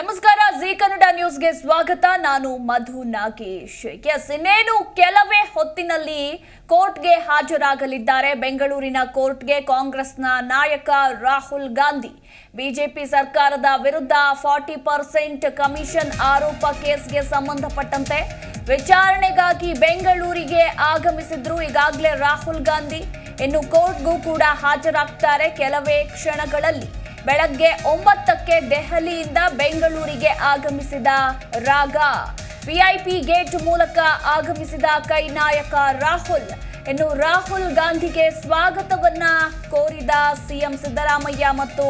ನಮಸ್ಕಾರ, ಜಿ ಕನ್ನಡ ನ್ಯೂಸ್ಗೆ ಸ್ವಾಗತ. ನಾನು ಮಧು ನಾಗೇಶ್. ಇನ್ನೇನು ಕೆಲವೇ ಹೊತ್ತಿನಲ್ಲಿ ಕೋರ್ಟ್ಗೆ ಹಾಜರಾಗಲಿದ್ದಾರೆ. ಬೆಂಗಳೂರಿನ ಕೋರ್ಟ್ಗೆ ಕಾಂಗ್ರೆಸ್ನ ನಾಯಕ ರಾಹುಲ್ ಗಾಂಧಿ. ಬಿಜೆಪಿ ಸರ್ಕಾರದ ವಿರುದ್ಧ 40% ಕಮಿಷನ್ ಆರೋಪ ಕೇಸ್ಗೆ ಸಂಬಂಧಪಟ್ಟಂತೆ ವಿಚಾರಣೆಗಾಗಿ ಬೆಂಗಳೂರಿಗೆ ಆಗಮಿಸಿದ್ರು ಈಗಾಗಲೇ ರಾಹುಲ್ ಗಾಂಧಿ. ಇನ್ನು ಕೋರ್ಟ್ಗೂ ಕೂಡ ಹಾಜರಾಗ್ತಾರೆ ಕೆಲವೇ ಕ್ಷಣಗಳಲ್ಲಿ. ಬೆಳಗ್ಗೆ 9ಕ್ಕೆ ದೆಹಲಿಯಿಂದ ಬೆಂಗಳೂರಿಗೆ ಆಗಮಿಸಿದ ರಾಗ. ವಿಐಪಿ ಗೇಟ್ ಮೂಲಕ ಆಗಮಿಸಿದ ಕೈ ನಾಯಕ ರಾಹುಲ್. ಇನ್ನು ರಾಹುಲ್ ಗಾಂಧಿಗೆ ಸ್ವಾಗತವನ್ನ ಕೋರಿದ ಸಿಎಂ ಸಿದ್ದರಾಮಯ್ಯ ಮತ್ತು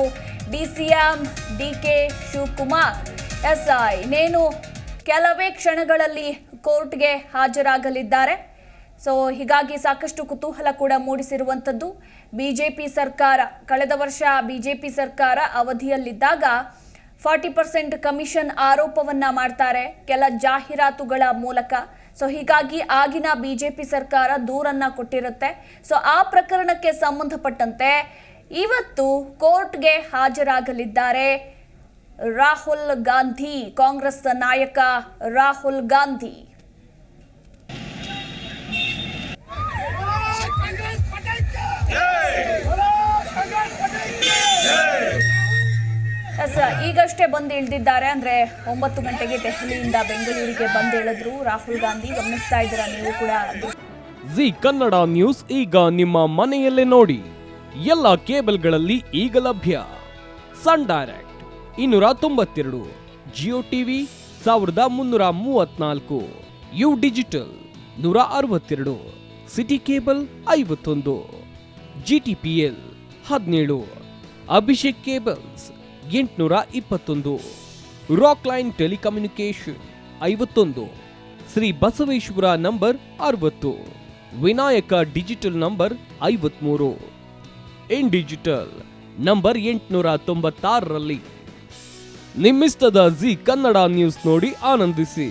ಡಿಸಿಎಂ ಡಿಕೆ ಶಿವಕುಮಾರ್. ಇನ್ನೇನು ಕೆಲವೇ ಕ್ಷಣಗಳಲ್ಲಿ ಕೋರ್ಟ್ಗೆ ಹಾಜರಾಗಲಿದ್ದಾರೆ. ಹೀಗಾಗಿ ಸಾಕಷ್ಟು ಕುತೂಹಲ ಕೂಡ ಮೂಡಿಸಿರುವಂಥದ್ದು. ಬಿಜೆಪಿ ಸರ್ಕಾರ ಕಳೆದ ವರ್ಷ ಬಿಜೆಪಿ ಸರ್ಕಾರ ಅವಧಿಯಲ್ಲಿದ್ದಾಗ 40% ಕಮಿಷನ್ ಆರೋಪವನ್ನ ಮಾಡ್ತಾರೆ ಕೆಲ ಜಾಹೀರಾತುಗಳ ಮೂಲಕ. ಹೀಗಾಗಿ ಆಗಿನ ಬಿಜೆಪಿ ಸರ್ಕಾರ ದೂರನ್ನ ಕೊಟ್ಟಿರುತ್ತೆ. ಆ ಪ್ರಕರಣಕ್ಕೆ ಸಂಬಂಧಪಟ್ಟಂತೆ ಇವತ್ತು ಕೋರ್ಟ್ಗೆ ಹಾಜರಾಗಲಿದ್ದಾರೆ ರಾಹುಲ್ ಗಾಂಧಿ, ಕಾಂಗ್ರೆಸ್ ನಾಯಕ ರಾಹುಲ್ ಗಾಂಧಿ. ಈಗಷ್ಟೇ ಬಂದು ಇಳಿದಿದ್ದಾರೆ. ಅಂದ್ರೆ 9 ಗಂಟೆಗೆ ದೆಹಲಿಯಿಂದ ಬೆಂಗಳೂರಿಗೆ ಬಂದು ಇಳಿದ್ರು ರಾಹುಲ್ ಗಾಂಧಿ. ಗಮನಿಸ್ತಾ ಇದ್ದೀರಾ ನೀವು ಕೂಡ. ಜಿ ಕನ್ನಡ ನ್ಯೂಸ್ ಈಗ ನಿಮ್ಮ ಮನೆಯಲ್ಲೇ ನೋಡಿ. ಎಲ್ಲ ಕೇಬಲ್ಗಳಲ್ಲಿ ಈಗ ಲಭ್ಯ. Sun direct 292, Jio TV 1334, U digital 162, city cable 51, GTPL 17, Abhishek cables 821, rock line telecommunication 51, Shri Basaveshwara number 60, Vinayaka digital number 53, in digital number 896ರಲ್ಲಿ. ನಿಮ್ಮಿಸ್ತದ ಜಿ ಕನ್ನಡ ನ್ಯೂಸ್ ನೋಡಿ ಆನಂದಿಸಿ.